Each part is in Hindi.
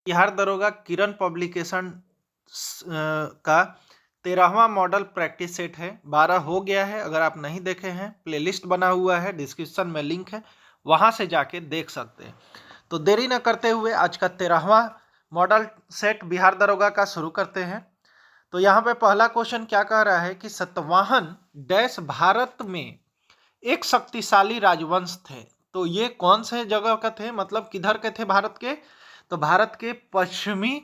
बिहार दरोगा किरण पब्लिकेशन का 13वां मॉडल प्रैक्टिस सेट है। 12 हो गया है। अगर आप नहीं देखे हैं, प्लेलिस्ट बना हुआ है, डिस्क्रिप्शन में लिंक है, वहां से जाके देख सकते हैं। तो देरी न करते हुए आज का 13वां मॉडल सेट बिहार दरोगा का शुरू करते हैं। तो यहाँ पे पहला क्वेश्चन क्या कह रहा है कि सतवाहन डैश भारत में एक शक्तिशाली राजवंश थे। तो ये कौन से जगह का थे, मतलब किधर के थे भारत के? तो भारत के पश्चिमी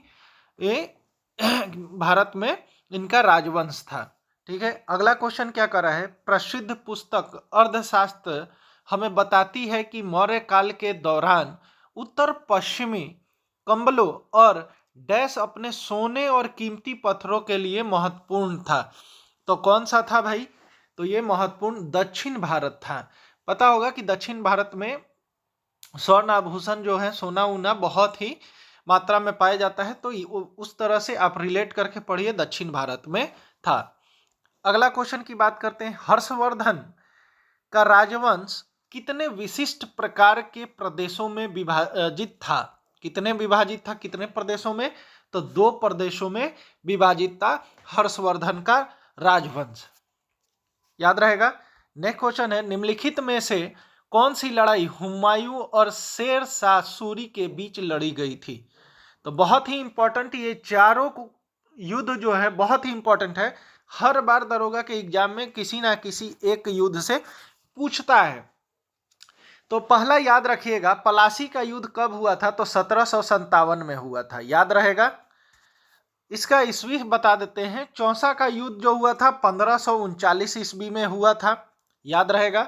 भारत में इनका राजवंश था। ठीक है। अगला क्वेश्चन क्या कर रहा है, प्रसिद्ध पुस्तक अर्थशास्त्र हमें बताती है कि मौर्य काल के दौरान उत्तर पश्चिमी कंबलों और डैश अपने सोने और कीमती पत्थरों के लिए महत्वपूर्ण था। तो कौन सा था भाई? तो ये महत्वपूर्ण दक्षिण भारत था। पता होगा कि दक्षिण भारत में स्वर्ण आभूषण जो है, सोना ऊना बहुत ही मात्रा में पाया जाता है। तो उस तरह से आप रिलेट करके पढ़िए, दक्षिण भारत में था। अगला क्वेश्चन की बात करते हैं, हर्षवर्धन का राजवंश कितने विशिष्ट प्रकार के प्रदेशों में विभाजित था? कितने विभाजित था, कितने प्रदेशों में? तो 2 प्रदेशों में विभाजित था हर्षवर्धन का राजवंश। याद रहेगा। नेक्स्ट क्वेश्चन है, निम्नलिखित में से कौन सी लड़ाई हुमायूं और शेर शाह सूरी के बीच लड़ी गई थी? तो बहुत ही इंपॉर्टेंट, ये चारों युद्ध जो है बहुत ही इंपॉर्टेंट है। हर बार दरोगा के एग्जाम में किसी ना किसी एक युद्ध से पूछता है। तो पहला याद रखिएगा, पलासी का युद्ध कब हुआ था? तो 1757 में हुआ था। याद रहेगा। इसका ईस्वी बता देते हैं। चौसा का युद्ध जो हुआ था 1539 ईस्वी में हुआ था। याद रहेगा।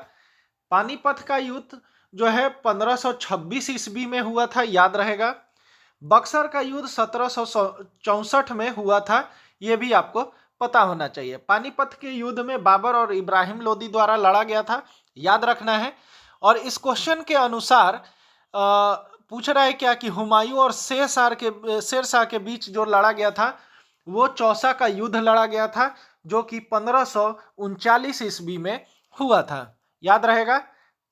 पानीपत का युद्ध जो है 1526 ईस्वी में हुआ था। याद रहेगा। बक्सर का युद्ध 1764 में हुआ था। यह भी आपको पता होना चाहिए। पानीपत के युद्ध में बाबर और इब्राहिम लोदी द्वारा लड़ा गया था। याद रखना है। और इस क्वेश्चन के अनुसार पूछ रहा है क्या कि हुमायूं और शेर शाह के बीच जो लड़ा गया था वो चौसा का युद्ध लड़ा गया था, जो कि 1539 ईस्वी में हुआ था। याद रहेगा।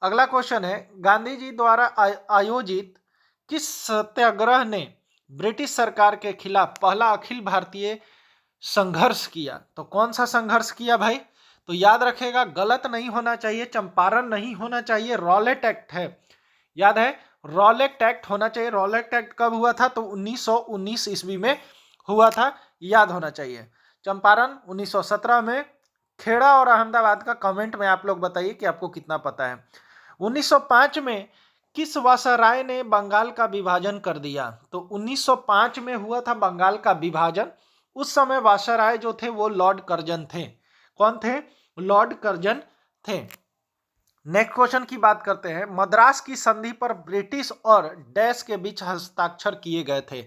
अगला क्वेश्चन है, गांधी जी द्वारा आयोजित किस सत्याग्रह ने ब्रिटिश सरकार के खिलाफ पहला अखिल भारतीय संघर्ष किया? तो कौन सा संघर्ष किया भाई? तो याद रखेगा, गलत नहीं होना चाहिए, चंपारण नहीं होना चाहिए, रॉलेट एक्ट है। याद है, रॉलेट एक्ट होना चाहिए। रॉलेट एक्ट कब हुआ था? तो 1919 ईस्वी में हुआ था। याद होना चाहिए। चंपारण 1917 में। खेड़ा और अहमदाबाद का कमेंट में आप लोग बताइए कि आपको कितना पता है। 1905 में किस वायसराय ने बंगाल का विभाजन कर दिया? तो 1905 में हुआ था बंगाल का विभाजन। उस समय वायसराय जो थे वो लॉर्ड कर्जन थे। कौन थे? लॉर्ड कर्जन थे। नेक्स्ट क्वेश्चन की बात करते हैं, मद्रास की संधि पर ब्रिटिश और डैश के बीच हस्ताक्षर किए गए थे।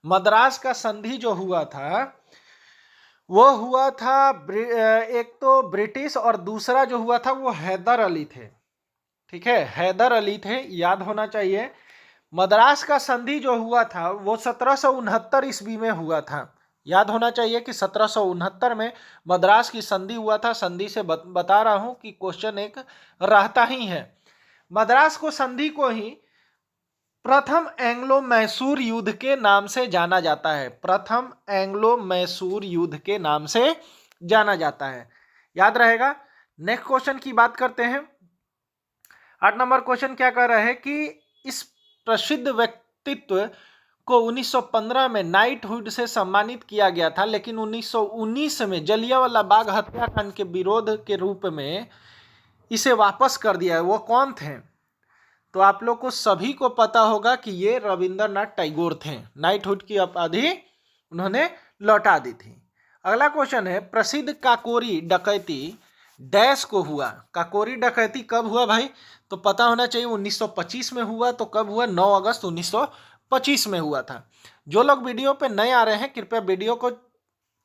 मद्रास का संधि जो हुआ था वो हुआ था एक तो ब्रिटिश और दूसरा जो हुआ था वो हैदर अली थे। ठीक है, हैदर अली थे। याद होना चाहिए। मद्रास का संधि जो हुआ था वो 1769 ईस्वी में हुआ था। याद होना चाहिए कि 1769 में मद्रास की संधि हुआ था। संधि से बता रहा हूं कि क्वेश्चन एक रहता ही है। मद्रास को संधि को ही प्रथम एंग्लो मैसूर युद्ध के नाम से जाना जाता है। प्रथम एंग्लो मैसूर युद्ध के नाम से जाना जाता है। याद रहेगा। नेक्स्ट क्वेश्चन की बात करते हैं। 8 नंबर क्वेश्चन क्या कह रहा है कि इस प्रसिद्ध व्यक्तित्व को 1915 में नाइटहुड से सम्मानित किया गया था, लेकिन 1919 में जलियांवाला बाग हत्याकांड के विरोध के रूप में इसे वापस कर दिया है। वो कौन थे? तो आप लोग को सभी को पता होगा कि ये रविंद्रनाथ टैगोर थे। नाइटहुड की उपाधि उन्होंने लौटा दी थी। अगला क्वेश्चन है, प्रसिद्ध काकोरी डकैती डैश को हुआ? काकोरी डकैती कब हुआ भाई? तो पता होना चाहिए 1925 में हुआ। तो कब हुआ? 9 अगस्त 1925 में हुआ था। जो लोग वीडियो पे नए आ रहे हैं कृपया वीडियो को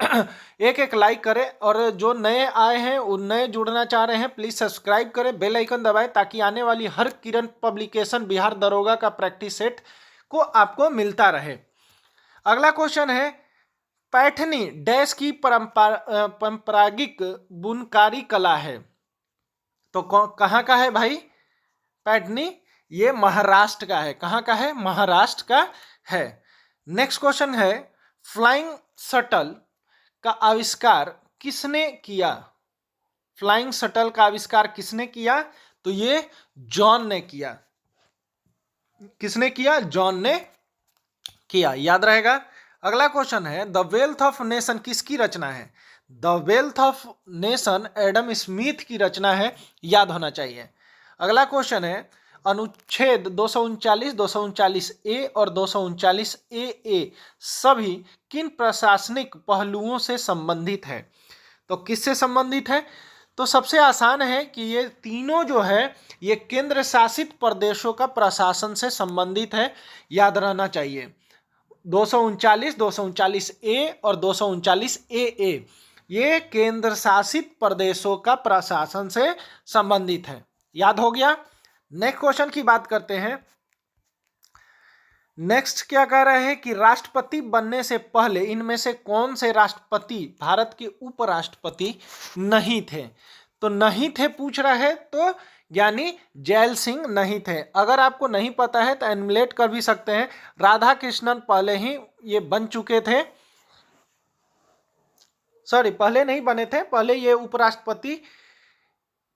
एक एक लाइक करें, और जो नए आए हैं उन नए जुड़ना चाह रहे हैं प्लीज सब्सक्राइब करें, बेल आइकन दबाएं, ताकि आने वाली हर किरण पब्लिकेशन बिहार दरोगा का प्रैक्टिस सेट को आपको मिलता रहे। अगला क्वेश्चन है, पैठनी डैश की पारंपरिक बुनकारी कला है? तो कहाँ का है भाई पैठनी? ये महाराष्ट्र का है। कहाँ का है? महाराष्ट्र का है। नेक्स्ट क्वेश्चन है, फ्लाइंग शटल का आविष्कार किसने किया? फ्लाइंग शटल का आविष्कार किसने किया? तो ये जॉन ने किया। किसने किया? जॉन ने किया, याद रहेगा। अगला क्वेश्चन है, द वेल्थ ऑफ नेशन किसकी रचना है? The wealth of nation Adam Smith की रचना है, याद होना चाहिए। अगला क्वेश्चन है, अनुच्छेद 239, 239 ए और 239 ए सभी किन प्रशासनिक पहलुओं से संबंधित है? तो किससे संबंधित है? तो सबसे आसान है कि ये तीनों जो है ये केंद्र शासित प्रदेशों का प्रशासन से संबंधित है, याद रहना चाहिए। 239, 239 ए और 239 ए ये केंद्र शासित प्रदेशों का प्रशासन से संबंधित है, याद हो गया। नेक्स्ट क्वेश्चन की बात करते हैं। नेक्स्ट क्या कह रहे हैं कि राष्ट्रपति बनने से पहले इनमें से कौन से राष्ट्रपति भारत के उपराष्ट्रपति नहीं थे? तो नहीं थे पूछ रहा है, तो यानी जैल सिंह नहीं थे। अगर आपको नहीं पता है तो एनिमेट कर भी सकते हैं। राधा कृष्णन पहले ही ये बन चुके थे, सॉरी पहले नहीं बने थे, पहले ये उपराष्ट्रपति,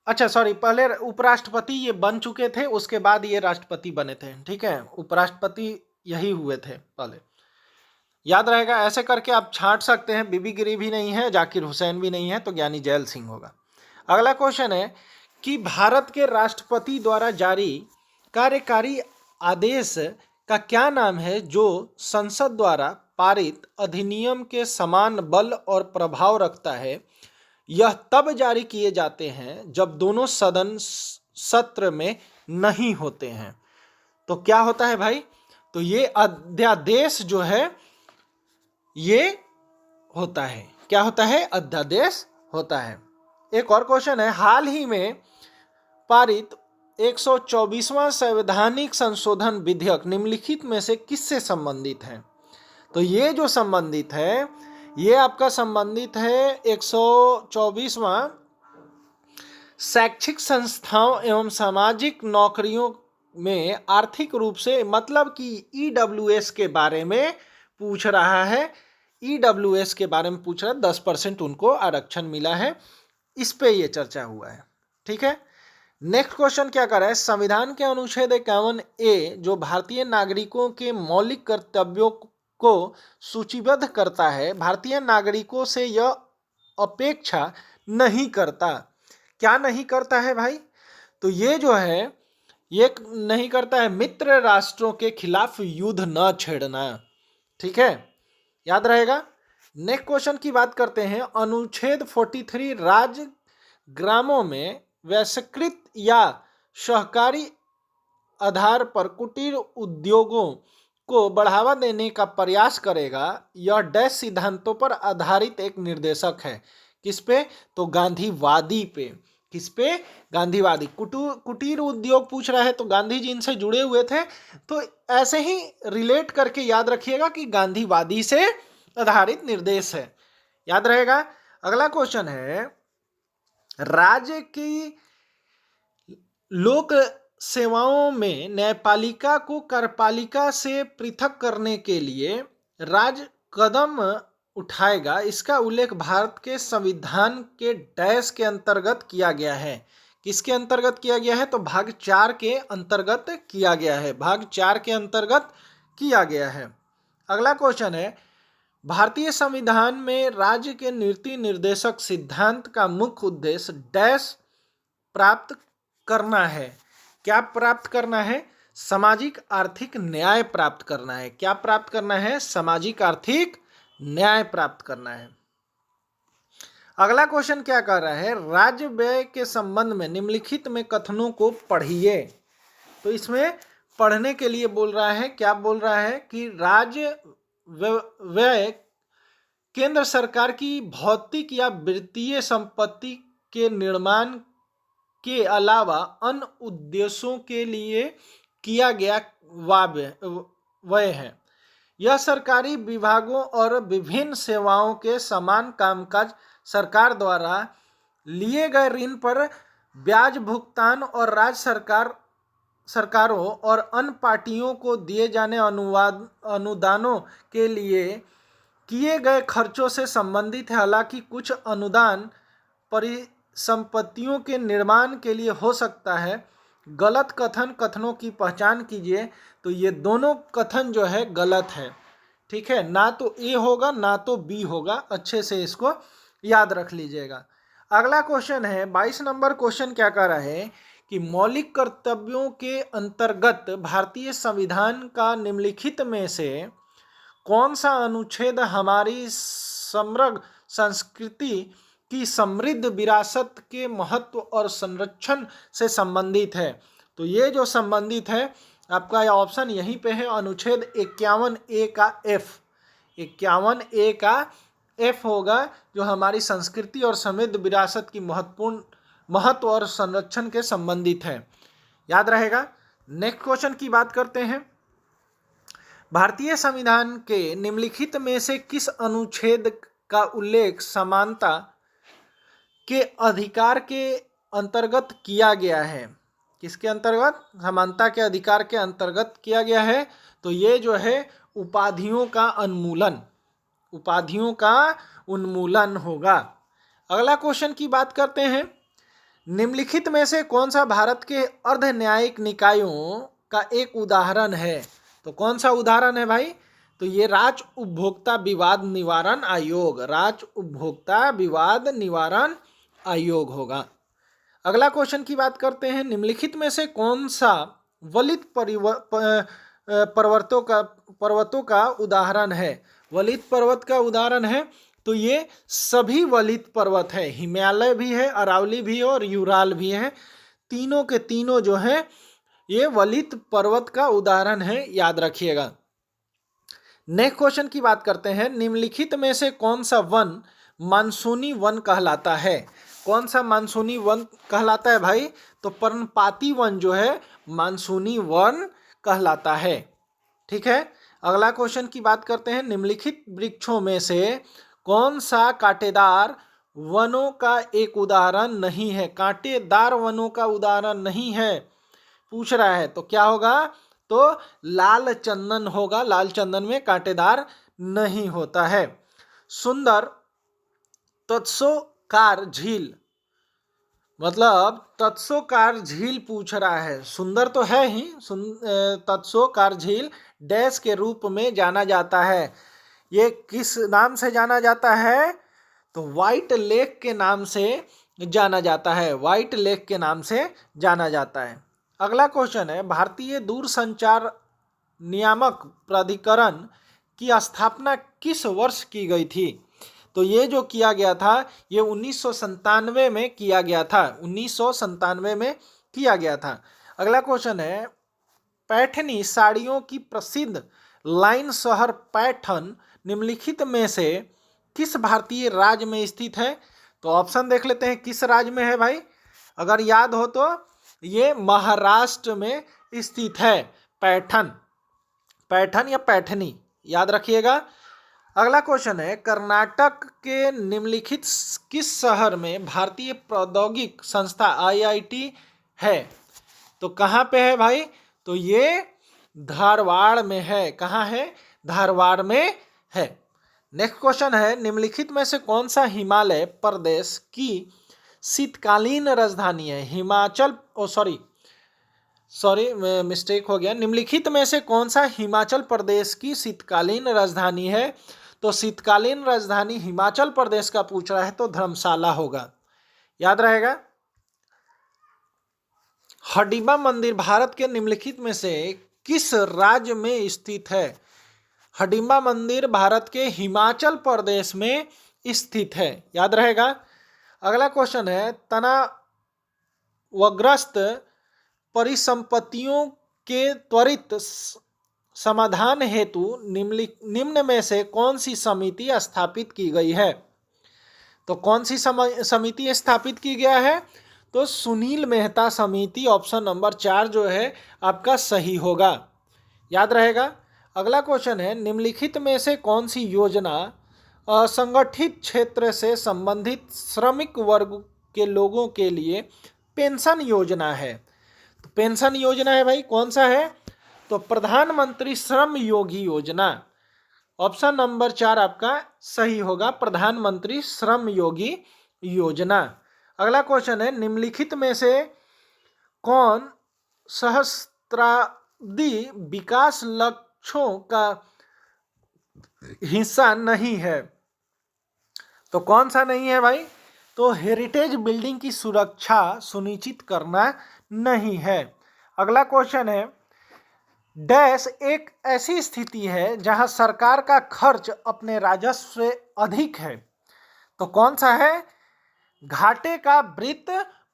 अच्छा सॉरी पहले उपराष्ट्रपति ये बन चुके थे, उसके बाद ये राष्ट्रपति बने थे। ठीक है, उपराष्ट्रपति यही हुए थे पहले, याद रहेगा। ऐसे करके आप छांट सकते हैं। बीबी गिरी भी नहीं है, जाकिर हुसैन भी नहीं है, तो ज्ञानी जैल सिंह होगा। अगला क्वेश्चन है कि भारत के राष्ट्रपति द्वारा जारी कार्यकारी आदेश का क्या नाम है जो संसद द्वारा पारित अधिनियम के समान बल और प्रभाव रखता है? यह तब जारी किए जाते हैं जब दोनों सदन सत्र में नहीं होते हैं। तो क्या होता है भाई? तो ये अध्यादेश जो है ये होता है, क्या होता है? अध्यादेश होता है। एक और क्वेश्चन है, हाल ही में पारित 124वां संवैधानिक संशोधन विधेयक निम्नलिखित में से किससे संबंधित है? तो ये जो संबंधित है ये आपका संबंधित है 124वां शैक्षिक संस्थाओं एवं सामाजिक नौकरियों में आर्थिक रूप से, मतलब कि ईडब्ल्यूएस के बारे में पूछ रहा है। ईडब्ल्यूएस के बारे में पूछ रहा है, 10% उनको आरक्षण मिला है, इस पे ये चर्चा हुआ है। ठीक है, नेक्स्ट क्वेश्चन क्या कर रहा है, संविधान के अनुच्छेद 51A जो भारतीय नागरिकों के मौलिक कर्तव्यों को सूचीबद्ध करता है, भारतीय नागरिकों से यह अपेक्षा नहीं करता। क्या नहीं करता है भाई? तो ये जो है ये नहीं करता है, मित्र राष्ट्रों के खिलाफ युद्ध न छेड़ना। ठीक है, याद रहेगा। नेक्स्ट क्वेश्चन की बात करते हैं, अनुच्छेद 43 राज्य ग्रामों में वैश्वीकृत या सहकारी आधार पर कुटीर उद्योगों को बढ़ावा देने का प्रयास करेगा। यह डैश सिद्धांतों पर आधारित एक निर्देशक है। किस पे? तो गांधीवादी पे। किस पे? गांधीवादी। कुटीर उद्योग पूछ रहा है तो गांधी जी इनसे जुड़े हुए थे, तो ऐसे ही रिलेट करके याद रखिएगा कि गांधीवादी से आधारित निर्देश है, याद रहेगा। अगला क्वेश्चन है, राज्य की लोक सेवाओं में न्यायपालिका को कार्यपालिका से पृथक करने के लिए राज्य कदम उठाएगा, इसका उल्लेख भारत के संविधान के डैश के अंतर्गत किया गया है। किसके अंतर्गत किया गया है? तो भाग 4 के अंतर्गत किया गया है। भाग 4 के अंतर्गत किया गया है। अगला क्वेश्चन है, भारतीय संविधान में राज्य के नीति निर्देशक सिद्धांत का मुख्य उद्देश्य डैश प्राप्त करना है। क्या प्राप्त करना है? सामाजिक आर्थिक न्याय प्राप्त करना है। क्या प्राप्त करना है? सामाजिक आर्थिक न्याय प्राप्त करना है। अगला क्वेश्चन क्या कर रहा है, राज्य व्यय के संबंध में निम्नलिखित में कथनों को पढ़िए। तो इसमें पढ़ने के लिए बोल रहा है, क्या बोल रहा है कि राज्य व्यय केंद्र सरकार की भौतिक या वित्तीय संपत्ति के निर्माण के अलावा अन्य उद्देश्यों के लिए किया गया व्यय है। यह सरकारी विभागों और विभिन्न सेवाओं के समान कामकाज, सरकार द्वारा लिए गए ऋण पर ब्याज भुगतान और राज्य सरकार सरकारों और अन्य पार्टियों को दिए जाने अनुदानों के लिए किए गए खर्चों से संबंधित है। हालांकि कुछ अनुदान परिसंपत्तियों के निर्माण के लिए हो सकता है। गलत कथनों की पहचान कीजिए। तो ये दोनों कथन जो है गलत है, ठीक है, ना तो ए होगा ना तो बी होगा। अच्छे से इसको याद रख लीजिएगा। अगला क्वेश्चन है 22 नंबर क्वेश्चन क्या कह रहा है कि मौलिक कर्तव्यों के अंतर्गत भारतीय संविधान का निम्नलिखित में से कौन सा अनुच्छेद हमारी समृद्ध संस्कृति की समृद्ध विरासत के महत्व और संरक्षण से संबंधित है। तो ये जो संबंधित है आपका ऑप्शन यहीं पे है, अनुच्छेद 51A का F। 51A का F होगा, जो हमारी संस्कृति और समृद्ध विरासत की महत्व और संरक्षण के संबंधित है। याद रहेगा। नेक्स्ट क्वेश्चन की बात करते हैं। भारतीय संविधान के निम्नलिखित में से किस अनुच्छेद का उल्लेख समानता के अधिकार के अंतर्गत किया गया है? किसके अंतर्गत? समानता के अधिकार के अंतर्गत किया गया है। तो ये जो है उपाधियों का उन्मूलन होगा। अगला क्वेश्चन की बात करते हैं। निम्नलिखित में से कौन सा भारत के अर्ध न्यायिक निकायों का एक उदाहरण है? तो कौन सा उदाहरण है भाई? तो ये राज्य उपभोक्ता विवाद निवारण आयोग होगा। अगला क्वेश्चन की बात करते हैं। निम्नलिखित में से कौन सा वलित पर्वतों का उदाहरण है? वलित पर्वत का उदाहरण है तो ये सभी वलित पर्वत है। हिमालय भी है, अरावली भी है और यूराल भी है। तीनों के तीनों जो है ये वलित पर्वत का उदाहरण है, याद रखिएगा। नेक्स्ट क्वेश्चन की बात करते हैं। निम्नलिखित में से कौन सा वन मानसूनी वन कहलाता है? कौन सा मानसूनी वन कहलाता है भाई? तो पर्णपाती वन जो है मानसूनी वन कहलाता है, ठीक है। अगला क्वेश्चन की बात करते हैं। निम्नलिखित वृक्षों में से कौन सा कांटेदार वनों का एक उदाहरण नहीं है? कांटेदार वनों का उदाहरण नहीं है पूछ रहा है, तो क्या होगा? तो लाल चंदन होगा। लाल चंदन में कांटेदार नहीं होता है। सुंदर तत्सोकार झील, मतलब तत्सोकार झील पूछ रहा है। सुंदर तो है ही, तत्सोकार झील डैश के रूप में जाना जाता है। ये किस नाम से जाना जाता है? तो व्हाइट लेक के नाम से जाना जाता है। व्हाइट लेक के नाम से जाना जाता है। अगला क्वेश्चन है। भारतीय दूरसंचार नियामक प्राधिकरण की स्थापना किस वर्ष की गई थी? तो ये जो किया गया था ये 1997 में किया गया था। 1997 में किया गया था। अगला क्वेश्चन है। पैठनी साड़ियों की प्रसिद्ध लाइन शहर पैठन निम्नलिखित में से किस भारतीय राज्य में स्थित है? तो ऑप्शन देख लेते हैं किस राज्य में है भाई। अगर याद हो तो ये महाराष्ट्र में स्थित है। पैठन या पैठनी, याद रखिएगा। अगला क्वेश्चन है। कर्नाटक के निम्नलिखित किस शहर में भारतीय प्रौद्योगिक संस्था IIT है? तो कहाँ पे है भाई? तो ये धारवाड़ में है। कहाँ है? धारवाड़ में है। नेक्स्ट क्वेश्चन है। निम्नलिखित में से कौन सा हिमालय प्रदेश की शीतकालीन राजधानी है? मिस्टेक हो गया। निम्नलिखित में से कौन सा हिमाचल प्रदेश की शीतकालीन राजधानी है? तो शीतकालीन राजधानी हिमाचल प्रदेश का पूछ रहा है तो धर्मशाला होगा, याद रहेगा। हडिम्बा मंदिर भारत के निम्नलिखित में से किस राज्य में स्थित है? हडिम्बा मंदिर भारत के हिमाचल प्रदेश में स्थित है, याद रहेगा। अगला क्वेश्चन है। तनावग्रस्त परिसंपत्तियों के त्वरित समाधान हेतु निम्न में से कौन सी समिति स्थापित की गई है? तो कौन सी समिति स्थापित की गया है? तो सुनील मेहता समिति, ऑप्शन नंबर 4 जो है आपका सही होगा, याद रहेगा। अगला क्वेश्चन है। निम्नलिखित में से कौन सी योजना असंगठित क्षेत्र से संबंधित श्रमिक वर्ग के लोगों के लिए पेंशन योजना है? तो पेंशन योजना है भाई, कौन सा है? तो प्रधानमंत्री श्रम योगी योजना। ऑप्शन नंबर 4 आपका सही होगा, प्रधानमंत्री श्रम योगी योजना। अगला क्वेश्चन है, निम्नलिखित में से कौन सहस्त्राब्दी विकास लक्ष्यों का हिस्सा नहीं है? तो कौन सा नहीं है भाई? तो हेरिटेज बिल्डिंग की सुरक्षा सुनिश्चित करना नहीं है। अगला क्वेश्चन है, डैश एक ऐसी स्थिति है जहां सरकार का खर्च अपने राजस्व से अधिक है। तो कौन सा है? घाटे का वित्त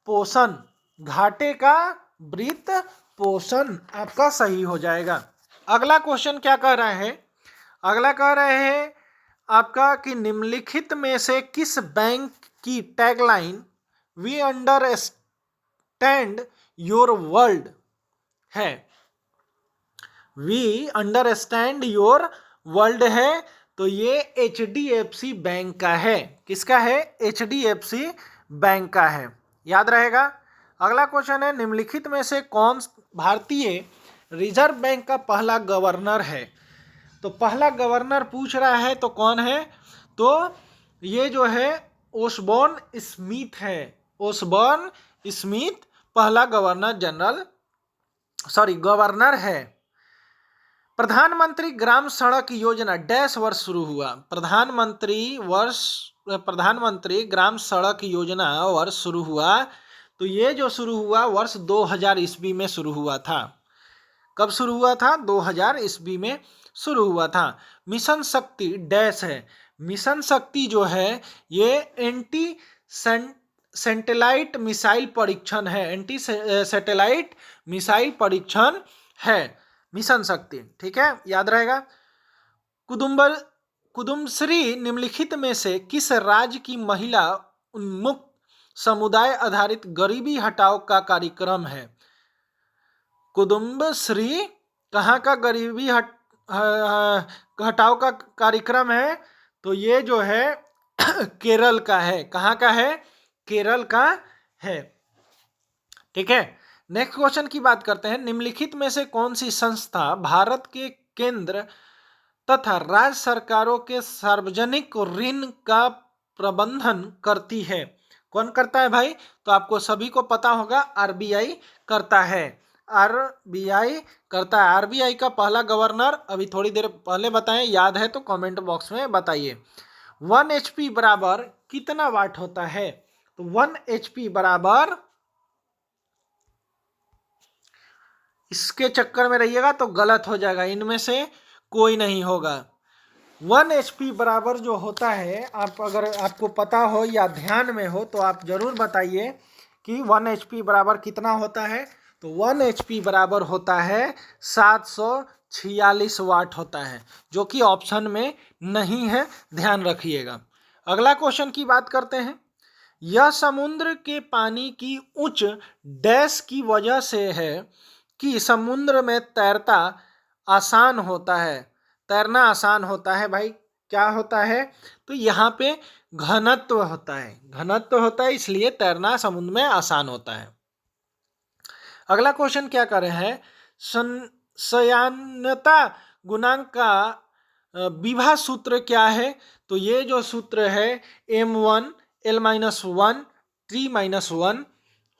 पोषण। घाटे का वित्त पोषण आपका सही हो जाएगा। अगला क्वेश्चन क्या कह रहा है? अगला कह रहे हैं आपका कि निम्नलिखित में से किस बैंक की tagline we understand your world है? वी अंडरस्टैंड योर वर्ल्ड है, तो ये HDFC बैंक का है। किसका है? HDFC बैंक का है, याद रहेगा। अगला क्वेश्चन है, निम्नलिखित में से कौन भारतीय रिजर्व बैंक का पहला गवर्नर है? तो पहला गवर्नर पूछ रहा है तो कौन है? तो ये जो है ओसबॉर्न स्मिथ है। ओसबॉर्न स्मिथ पहला गवर्नर है। प्रधानमंत्री ग्राम सड़क योजना डैश वर्ष शुरू हुआ? प्रधानमंत्री ग्राम सड़क योजना वर्ष शुरू हुआ, तो ये जो शुरू हुआ वर्ष 2000 ईस्वी में शुरू हुआ था। कब शुरू हुआ था? 2000 ईस्वी में शुरू हुआ था। मिशन शक्ति डैश है? मिशन शक्ति जो है ये एंटी सैटेलाइट मिसाइल परीक्षण है। एंटी सैटेलाइट मिसाइल परीक्षण है मिशन शक्ति, ठीक है, याद रहेगा। कुदुम्बश्री निम्नलिखित में से किस राज्य की महिला उन्मुक्त समुदाय आधारित गरीबी हटाओ का कार्यक्रम है? कुदुम्बश्री कहाँ का गरीबी हटाओ का कार्यक्रम है? तो ये जो है केरल का है। कहाँ का है? केरल का है, ठीक है। नेक्स्ट क्वेश्चन की बात करते हैं, निम्नलिखित में से कौन सी संस्था भारत के केंद्र तथा राज्य सरकारों के सार्वजनिक ऋण का प्रबंधन करती है? कौन करता है भाई? तो आपको सभी को पता होगा, आरबीआई करता है। आरबीआई करता है। आरबीआई का पहला गवर्नर अभी थोड़ी देर पहले बताएं, याद है तो कमेंट बॉक्स में बताइए। 1 HP बराबर कितना वाट होता है? तो 1 HP बराबर, इसके चक्कर में रहिएगा तो गलत हो जाएगा, इनमें से कोई नहीं होगा। 1 HP बराबर जो होता है, आप अगर आपको पता हो या ध्यान में हो तो आप जरूर बताइए कि 1 HP बराबर कितना होता है। तो 1 HP बराबर होता है 746 वाट होता है, जो कि ऑप्शन में नहीं है, ध्यान रखिएगा। अगला क्वेश्चन की बात करते हैं, यह समुद्र के पानी की उच्च डैश की वजह से है कि समुद्र में तैरना आसान होता है भाई। क्या होता है? तो यहाँ पे घनत्व होता है, इसलिए तैरना समुद्र में आसान होता है। अगला क्वेश्चन क्या कर रहे हैं, संयानता गुणांक का विभा सूत्र क्या है? तो ये जो सूत्र है M1 L-1 T-1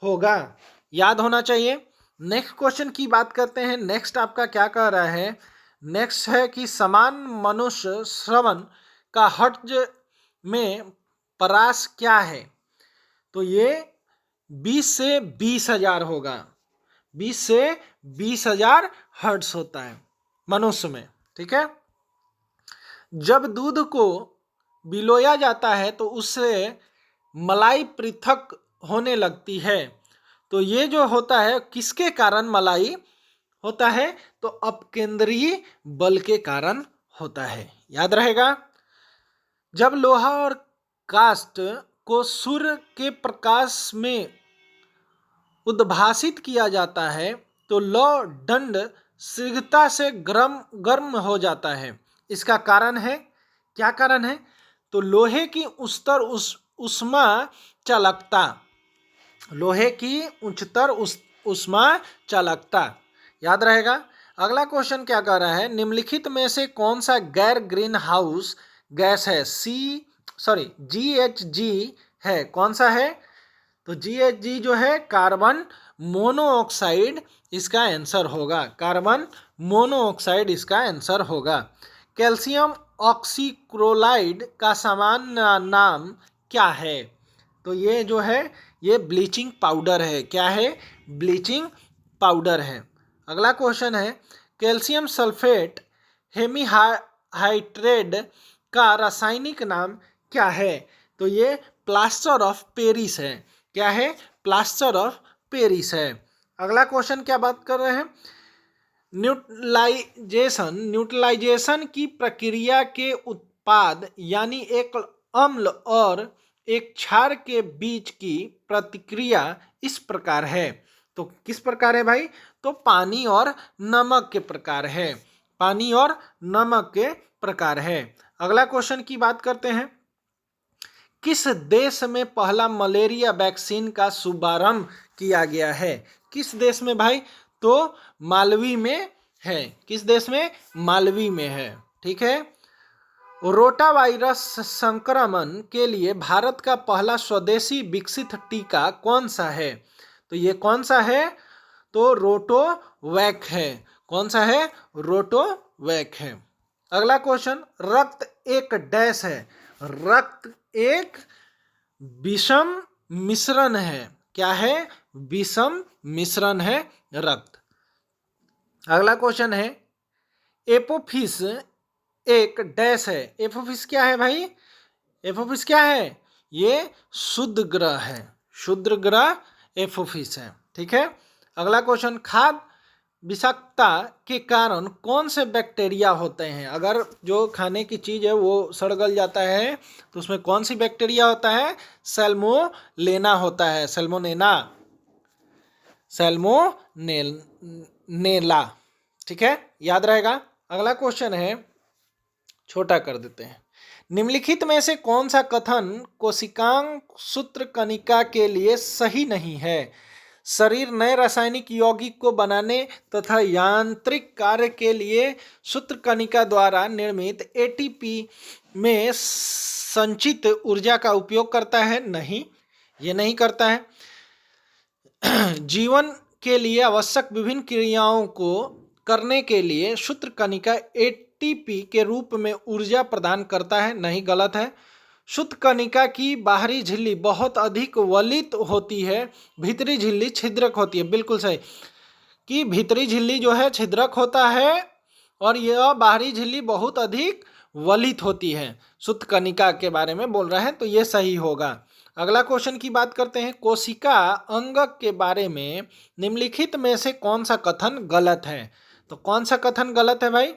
होगा, याद होना चाहिए। नेक्स्ट क्वेश्चन की बात करते हैं। नेक्स्ट आपका क्या कह रहा है? नेक्स्ट है कि समान मनुष्य श्रवण का हर्ट्ज में परास क्या है? तो ये 20 से 20,000 होगा। 20 से 20,000 हर्ट्ज होता है मनुष्य में, ठीक है। जब दूध को बिलोया जाता है तो उससे मलाई पृथक होने लगती है। तो ये जो होता है किसके कारण मलाई होता है? तो अपकेंद्रीय बल के कारण होता है, याद रहेगा। जब लोहा और कास्ट को सूर्य के प्रकाश में उद्भासित किया जाता है तो लौह दंड शीघ्रता से गर्म हो जाता है। इसका कारण है, क्या कारण है? तो लोहे की उच्चतर उष्मा चालकता। लोहे की उच्चतर उष्मा चालकता, याद रहेगा। अगला क्वेश्चन क्या कह रहा है, निम्नलिखित में से कौन सा गैर ग्रीन हाउस गैस है, GHG है, कौन सा है? तो GHG जो है कार्बन मोनोऑक्साइड इसका आंसर होगा, कार्बन मोनोऑक्साइड इसका आंसर होगा। कैल्शियम ऑक्सीक्लोराइड का सामान्य नाम क्या है? तो ये जो है ये ब्लीचिंग पाउडर है, क्या है? ब्लीचिंग पाउडर है। अगला क्वेश्चन है, कैल्शियम सल्फेट हेमीहाइड्रेट का रासायनिक नाम क्या है? तो ये प्लास्टर ऑफ पेरिस है, क्या है? प्लास्टर ऑफ पेरिस है। अगला क्वेश्चन क्या बात कर रहे हैं, न्यूट्रलाइजेशन की प्रक्रिया के उत्पाद यानी एक अम्ल और एक क्षार के बीच की प्रतिक्रिया इस प्रकार है। तो किस प्रकार है भाई? तो पानी और नमक के प्रकार है, पानी और नमक के प्रकार है। अगला क्वेश्चन की बात करते हैं, किस देश में पहला मलेरिया वैक्सीन का शुभारंभ किया गया है? किस देश में भाई? तो मालवी में है, किस देश में? मालवी में है, ठीक है। रोटा वायरस संक्रमण के लिए भारत का पहला स्वदेशी विकसित टीका कौन सा है? तो ये कौन सा है? तो रोटोवैक है, कौन सा है? रोटोवैक है। अगला क्वेश्चन, रक्त एक डैश है, रक्त एक विषम मिश्रण है, क्या है? विषम मिश्रण है रक्त। अगला क्वेश्चन है, एपोफिस एक डैश है, एपोफिस क्या है भाई? एपोफिस क्या है? ये शुद्ध ग्रह है, शुद्ध ग्रह एपोफिस है, ठीक है। अगला क्वेश्चन, खाद्य विषाक्तता के कारण कौन से बैक्टीरिया होते हैं? अगर जो खाने की चीज़ है वो सड़ गल जाता है तो उसमें कौन सी बैक्टीरिया होता है? सैल्मोनेला होता है, सैल्मोनेला, ठीक है, याद रहेगा। अगला क्वेश्चन है, छोटा कर देते हैं, निम्नलिखित में से कौन सा कथन कोशिकांग सूत्र कणिका के लिए सही नहीं है? शरीर नए रासायनिक यौगिक को बनाने तथा यांत्रिक कार्य के लिए सूत्र कणिका द्वारा निर्मित ATP में संचित ऊर्जा का उपयोग करता है? नहीं, ये नहीं करता है। जीवन के लिए आवश्यक विभिन्न क्रियाओं को करने के लिए सूत्र कणिका ATP के रूप में ऊर्जा प्रदान करता है? नहीं, गलत है। सूत्र कणिका की बाहरी झिल्ली बहुत अधिक वलित होती है, भीतरी झिल्ली छिद्रक होती है, बिल्कुल सही, कि भीतरी झिल्ली जो है छिद्रक होता है और यह बाहरी झिल्ली बहुत अधिक वलित होती है। सूत्र कणिका के बारे में बोल रहे हैं, तो ये सही होगा। अगला क्वेश्चन की बात करते हैं, कोशिका अंगक के बारे में निम्नलिखित में से कौन सा कथन गलत है? तो कौन सा कथन गलत है भाई?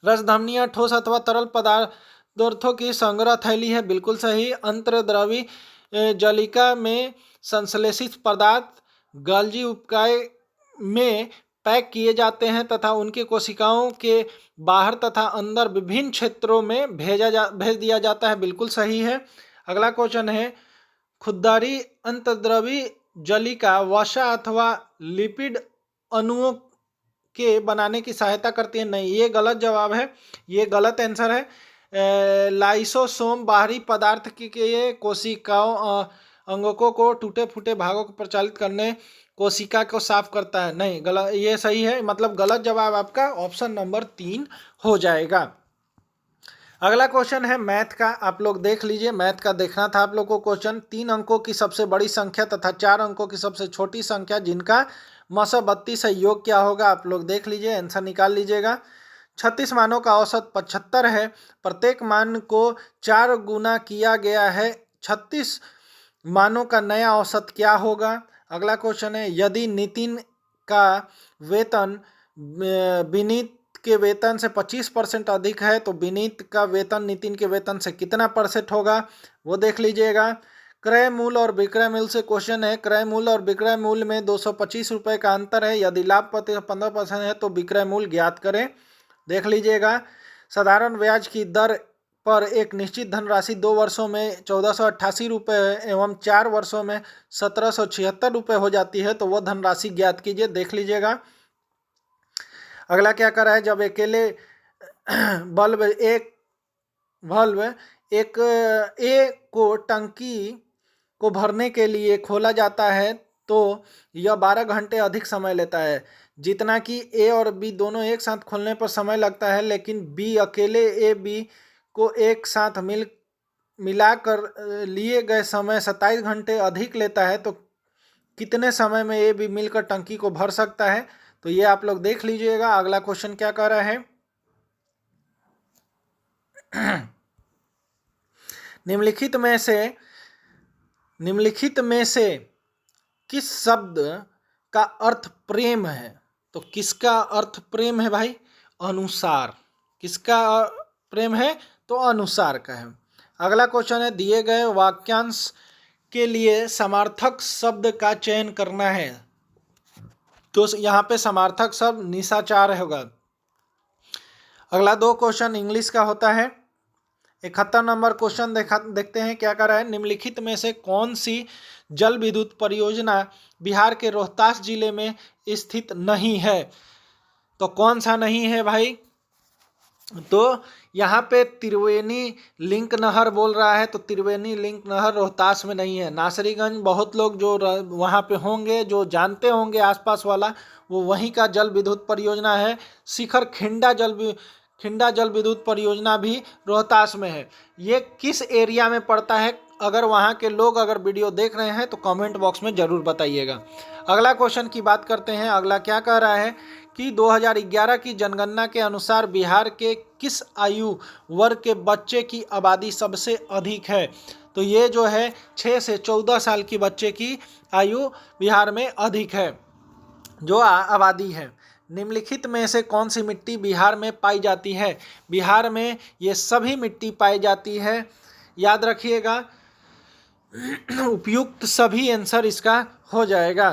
रसधमनियां ठोस अथवा तरल पदार्थों की संग्रह थैली है, बिल्कुल सही। अंतर्द्रवी जलिका में संश्लेषित पदार्थ गल्जी उपकाय में पैक किए जाते हैं तथा उनके कोशिकाओं के बाहर तथा अंदर विभिन्न क्षेत्रों में भेज दिया जाता है, बिल्कुल सही है। अगला क्वेश्चन है, खुददारी अंतर्द्रवी जलिका वसा अथवा लिपिड अणुओं के बनाने की सहायता करती है? नहीं, ये गलत जवाब है, ये गलत आंसर है। लाइसोसोम बाहरी पदार्थ के कोशिकाओं अंगकों को टूटे फूटे भागों को प्रचालित करने कोशिका को साफ करता है? नहीं, गलत, ये सही है, मतलब गलत जवाब आपका ऑप्शन नंबर 3 हो जाएगा। अगला क्वेश्चन है मैथ का, आप लोग देख लीजिए, मैथ का देखना था आप लोग को क्वेश्चन। 3 अंकों की सबसे बड़ी संख्या तथा 4 अंकों की सबसे छोटी संख्या जिनका मसा 32 है, योग क्या होगा? आप लोग देख लीजिए, आंसर निकाल लीजिएगा। 36 मानों का औसत 75 है, प्रत्येक मान को 4 गुना किया गया है, 36 मानों का नया औसत क्या होगा? अगला क्वेश्चन है, यदि नितिन का वेतन विनीत के वेतन से 25% अधिक है तो विनीत का वेतन नितिन के वेतन से कितना % होगा? वो देख लीजिएगा। क्रय मूल्य और विक्रय मूल्य से क्वेश्चन है, क्रय मूल्य और विक्रय मूल्य में 225 रुपये का अंतर है, यदि लाभ 15% है तो विक्रय मूल्य ज्ञात करें, देख लीजिएगा। साधारण ब्याज की दर पर एक निश्चित धनराशि 2 वर्षों में 1488 रुपये एवं 4 वर्षों में 1776 रुपये हो जाती है, तो वह धनराशि ज्ञात कीजिए। देख लीजिएगा। अगला क्या कर रहा है, जब अकेले बल्ब एक ए को टंकी को भरने के लिए खोला जाता है तो यह 12 घंटे अधिक समय लेता है, जितना कि ए और बी दोनों एक साथ खोलने पर समय लगता है, लेकिन बी अकेले ए बी को एक साथ मिलाकर लिए गए समय 27 घंटे अधिक लेता है, तो कितने समय में ए बी मिलकर टंकी को भर सकता है? तो ये आप लोग देख लीजिएगा। अगला क्वेश्चन क्या कर रहा है, निम्नलिखित में से किस शब्द का अर्थ प्रेम है? तो किसका अर्थ प्रेम है भाई? अनुसार। किसका प्रेम है? तो अनुसार का है। अगला क्वेश्चन है, दिए गए वाक्यांश के लिए समार्थक शब्द का चयन करना है। तो यहाँ पे समार्थक शब्द निशाचार होगा। अगला 2 क्वेश्चन इंग्लिश का होता है। 71 नंबर क्वेश्चन देखते हैं क्या कर रहा है, निम्नलिखित में से कौन सी जल विद्युत परियोजना बिहार के रोहतास जिले में स्थित नहीं है? तो कौन सा नहीं है भाई? तो यहाँ पे त्रिवेणी लिंक नहर बोल रहा है, तो त्रिवेणी लिंक नहर रोहतास में नहीं है। नासरीगंज बहुत लोग जो वहाँ पे होंगे, जो जानते होंगे आसपास वाला, वो वहीं का जल विद्युत परियोजना है। शिखर खिंडा जल विद्युत परियोजना भी रोहतास में है। ये किस एरिया में पड़ता है? अगर वहाँ के लोग अगर वीडियो देख रहे हैं तो कमेंट बॉक्स में ज़रूर बताइएगा। अगला क्वेश्चन की बात करते हैं। अगला क्या कह रहा है कि 2011 की जनगणना के अनुसार बिहार के किस आयु वर्ग के बच्चे की आबादी सबसे अधिक है? तो ये जो है 6 से 14 साल की बच्चे की आयु बिहार में अधिक है, जो आबादी है। निम्नलिखित में से कौन सी मिट्टी बिहार में पाई जाती है? बिहार में ये सभी मिट्टी पाई जाती है, याद रखिएगा। उपयुक्त सभी आंसर इसका हो जाएगा।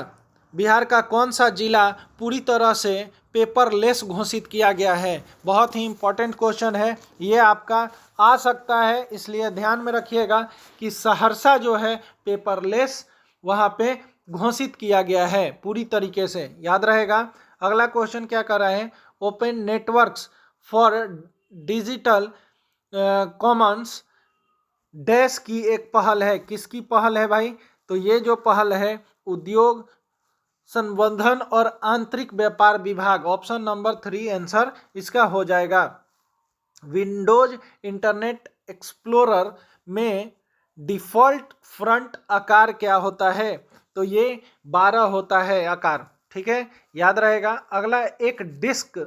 बिहार का कौन सा जिला पूरी तरह से पेपरलेस घोषित किया गया है? बहुत ही इम्पोर्टेंट क्वेश्चन है, ये आपका आ सकता है, इसलिए ध्यान में रखिएगा कि सहरसा जो है पेपरलेस वहाँ पे घोषित किया गया है पूरी तरीके से, याद रहेगा। अगला क्वेश्चन क्या कर रहा है, open networks for digital Commons dash की एक पहल है। किसकी पहल है भाई? तो ये जो पहल है उद्योग संवर्धन और आंतरिक व्यापार विभाग, ऑप्शन नंबर 3 आंसर इसका हो जाएगा। विंडोज इंटरनेट एक्सप्लोरर में डिफ़ॉल्ट फ्रंट आकार क्या होता है? तो ये 12 होता है आकार, ठीक है, याद रहेगा। अगला, एक डिस्क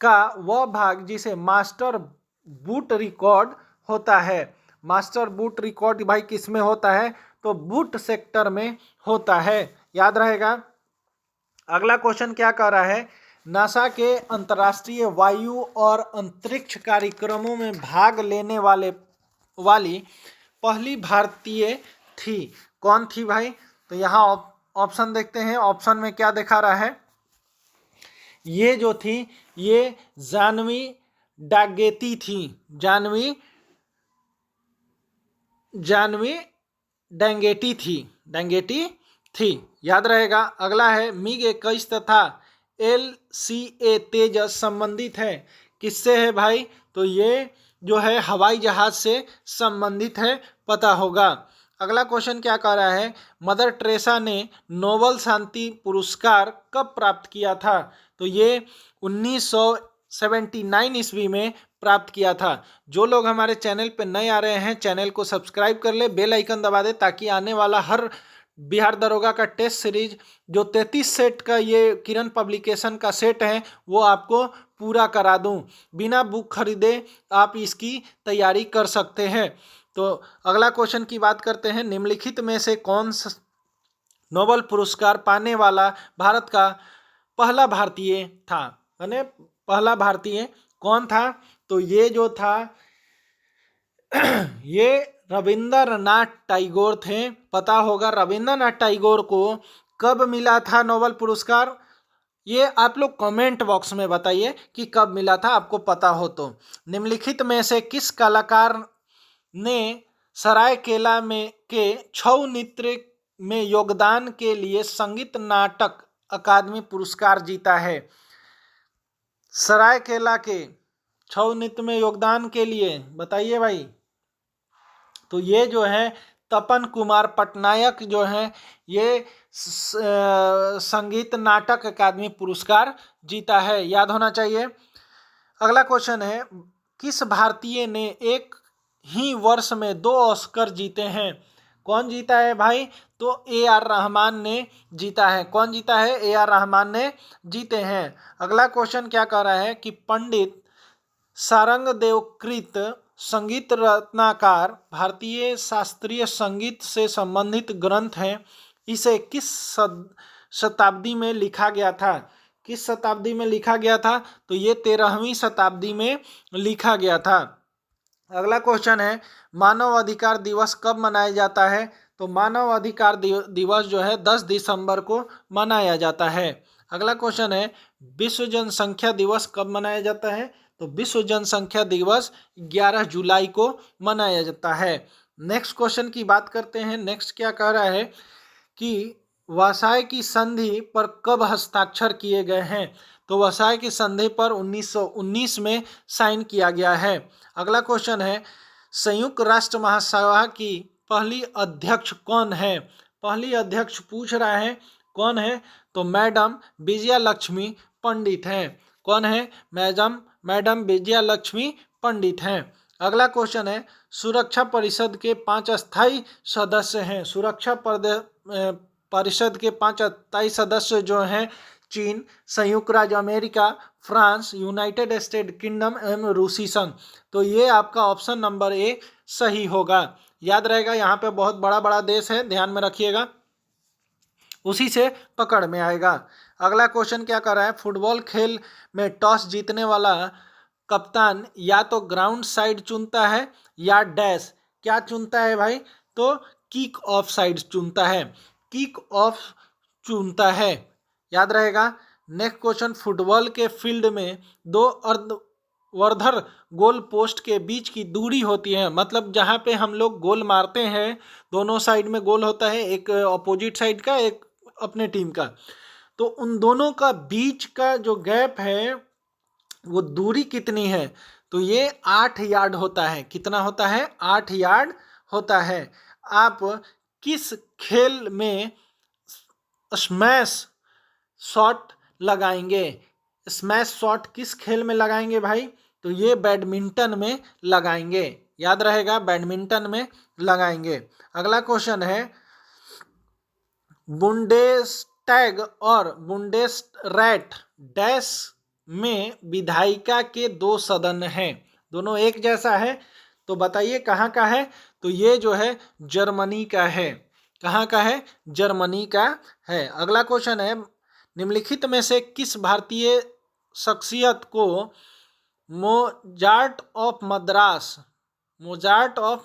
का वह भाग जिसे मास्टर बूट रिकॉर्ड होता है। मास्टर बूट रिकॉर्ड भाई किस में होता है? तो बूट सेक्टर में होता है, याद रहेगा। अगला क्वेश्चन क्या कर रहा है, नासा के अंतर्राष्ट्रीय वायु और अंतरिक्ष कार्यक्रमों में भाग लेने वाली पहली भारतीय थी, कौन थी भाई? तो यहाँ ऑप्शन देखते हैं। ऑप्शन में क्या दिखा रहा है, ये जो थी ये जानवी डांगेती थी। जानवी डांगेटी थी, याद रहेगा। अगला है, मिग 21 तथा LCA तेजस संबंधित है, किससे है भाई? तो ये जो है हवाई जहाज से संबंधित है, पता होगा। अगला क्वेश्चन क्या कह रहा है, मदर टेरेसा ने नोबेल शांति पुरस्कार कब प्राप्त किया था? तो ये 1979 ईस्वी में प्राप्त किया था। जो लोग हमारे चैनल पे नए आ रहे हैं, चैनल को सब्सक्राइब कर ले, बेल आइकन दबा दे, ताकि आने वाला हर बिहार दरोगा का टेस्ट सीरीज जो 33 सेट का ये किरण पब्लिकेशन का सेट है वो आपको पूरा करा दूं। बिना बुक खरीदे आप इसकी तैयारी कर सकते हैं। तो अगला क्वेश्चन की बात करते हैं, निम्नलिखित में से कौन सा नोबेल पुरस्कार पाने वाला भारत का पहला भारतीय था? यानी पहला भारतीय कौन था? तो ये जो था ये रविंद्रनाथ टैगोर थे, पता होगा। रविंद्रनाथ टैगोर को कब मिला था नोबेल पुरस्कार? ये आप लोग कमेंट बॉक्स में बताइए कि कब मिला था, आपको पता हो तो। निम्नलिखित में से किस कलाकार ने सरायकेला में के छऊ नृत्य में योगदान के लिए संगीत नाटक अकादमी पुरस्कार जीता है? सरायकेला के छऊ नृत्य में योगदान के लिए बताइए भाई। तो ये जो है तपन कुमार पटनायक जो है ये संगीत नाटक अकादमी पुरस्कार जीता है, याद होना चाहिए। अगला क्वेश्चन है, किस भारतीय ने एक ही वर्ष में 2 ऑस्कर जीते हैं? कौन जीता है भाई? तो ए आर रहमान ने जीता है। कौन जीता है? ए आर रहमान ने जीते हैं। अगला क्वेश्चन क्या कह रहा है कि पंडित सारंगदेवकृत संगीत रत्नाकर भारतीय शास्त्रीय संगीत से संबंधित ग्रंथ है, इसे किस शताब्दी में लिखा गया था? किस शताब्दी में लिखा गया था? तो ये 13वीं शताब्दी में लिखा गया था। अगला क्वेश्चन है, मानव अधिकार दिवस कब मनाया जाता है? तो मानव अधिकार दिवस जो है 10 दिसंबर को मनाया जाता है। अगला क्वेश्चन है, विश्व जनसंख्या दिवस कब मनाया जाता है? तो विश्व जनसंख्या दिवस 11 जुलाई को मनाया जाता है। नेक्स्ट क्वेश्चन की बात करते हैं। नेक्स्ट क्या कह रहा है कि वर्साय की संधि पर कब हस्ताक्षर किए गए हैं? तो वर्साय की संधि पर 1919 में साइन किया गया है। अगला क्वेश्चन है, संयुक्त राष्ट्र महासभा की पहली अध्यक्ष कौन है? पहली अध्यक्ष पूछ रहा है, कौन है? तो मैडम विजया लक्ष्मी पंडित हैं। कौन है? मैडम विजया लक्ष्मी पंडित हैं। अगला क्वेश्चन है, सुरक्षा परिषद के 5 अस्थायी सदस्य हैं। सुरक्षा परिषद के 5 अस्थायी सदस्य जो हैं चीन, संयुक्त राज्य America, France, United state kingdom एवं रूसी संघ। तो ये आपका ऑप्शन नंबर ए सही होगा। याद रहेगा, यहाँ पे बहुत बड़ा बड़ा देश है, ध्यान में रखिएगा, उसी से पकड़ में आएगा। अगला क्वेश्चन क्या कर रहा है, फुटबॉल खेल में टॉस जीतने वाला कप्तान या तो ग्राउंड साइड चुनता है या डैश क्या चुनता है भाई? तो किक ऑफ साइड चुनता है। किक ऑफ चुनता है, याद रहेगा। नेक्स्ट क्वेश्चन, फुटबॉल के फील्ड में 2 अर्धवर्धर गोल पोस्ट के बीच की दूरी होती है, मतलब जहाँ पे हम लोग गोल मारते हैं दोनों साइड में गोल होता है, एक अपोजिट साइड का एक अपने टीम का, तो उन दोनों का बीच का जो गैप है वो दूरी कितनी है? तो ये 8 यार्ड होता है। कितना होता है? 8 यार्ड होता है। आप किस खेल में स्मैश शॉट लगाएंगे? स्मैश शॉट किस खेल में लगाएंगे भाई? तो ये बैडमिंटन में लगाएंगे, याद रहेगा, बैडमिंटन में लगाएंगे। अगला क्वेश्चन है, बुंडेसटैग और बुंडेसरैट डैश में विधायिका के 2 सदन हैं, दोनों एक जैसा है, तो बताइए कहाँ का है? तो ये जो है जर्मनी का है। कहाँ का है? जर्मनी का है। अगला क्वेश्चन है, निम्नलिखित में से किस भारतीय शख्सियत को मोजार्ट ऑफ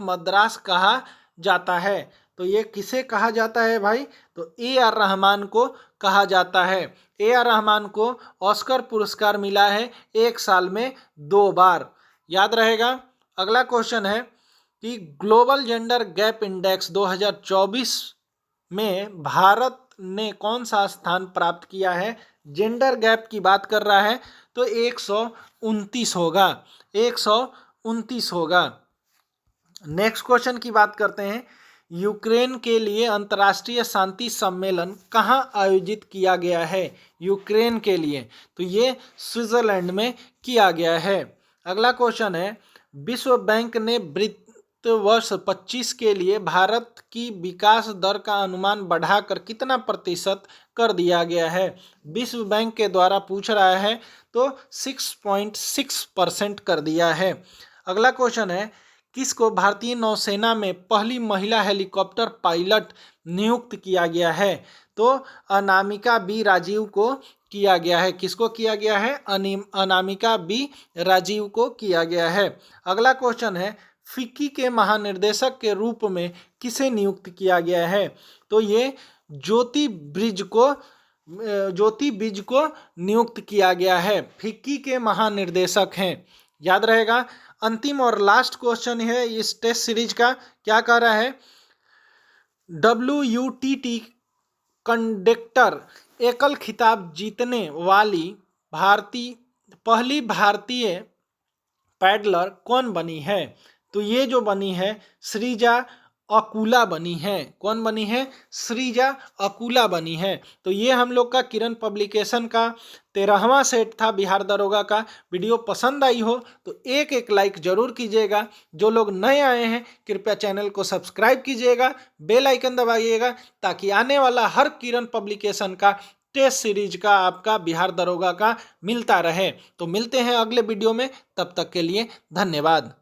मद्रास कहा जाता है? तो ये किसे कहा जाता है भाई? तो ए आर रहमान को कहा जाता है। ए आर रहमान को ऑस्कर पुरस्कार मिला है 1 साल में 2 बार, याद रहेगा। अगला क्वेश्चन है कि ग्लोबल जेंडर गैप इंडेक्स 2024 में भारत ने कौन सा स्थान प्राप्त किया है? जेंडर गैप की बात कर रहा है तो 129 होगा, 129 होगा। नेक्स्ट क्वेश्चन की बात करते हैं, यूक्रेन के लिए अंतर्राष्ट्रीय शांति सम्मेलन कहाँ आयोजित किया गया है? यूक्रेन के लिए, तो ये स्विट्जरलैंड में किया गया है। अगला क्वेश्चन है, विश्व बैंक ने वित्त वर्ष 25 के लिए भारत की विकास दर का अनुमान बढ़ाकर कितना प्रतिशत कर दिया गया है? विश्व बैंक के द्वारा पूछ रहा है तो 6.6% कर दिया है। अगला क्वेश्चन है, किसको भारतीय नौसेना में पहली महिला हेलीकॉप्टर पायलट नियुक्त किया गया है? तो अनामिका बी राजीव को किया गया है। किसको किया गया है? अनामिका बी राजीव को किया गया है। अगला क्वेश्चन है, फिक्की के महानिर्देशक के रूप में किसे नियुक्त किया गया है? तो ये ज्योति ब्रिज को ज्योति बिज को नियुक्त किया गया है, फिक्की के महानिर्देशक हैं, याद रहेगा। अंतिम और लास्ट क्वेश्चन है इस टेस्ट सीरीज का, क्या कह रहा है, WUTT कंडक्टर एकल खिताब जीतने वाली पहली भारतीय पैडलर कौन बनी है? तो ये जो बनी है श्रीजा अकुला बनी है। कौन बनी है? श्रीजा अकुला बनी है। तो ये हम लोग का किरण पब्लिकेशन का 13वां सेट था बिहार दरोगा का। वीडियो पसंद आई हो तो एक एक लाइक जरूर कीजिएगा। जो लोग नए आए हैं कृपया चैनल को सब्सक्राइब कीजिएगा, बेल आइकन दबाइएगा, ताकि आने वाला हर किरण पब्लिकेशन का टेस्ट सीरीज का आपका बिहार दरोगा का मिलता रहे। तो मिलते हैं अगले वीडियो में, तब तक के लिए धन्यवाद।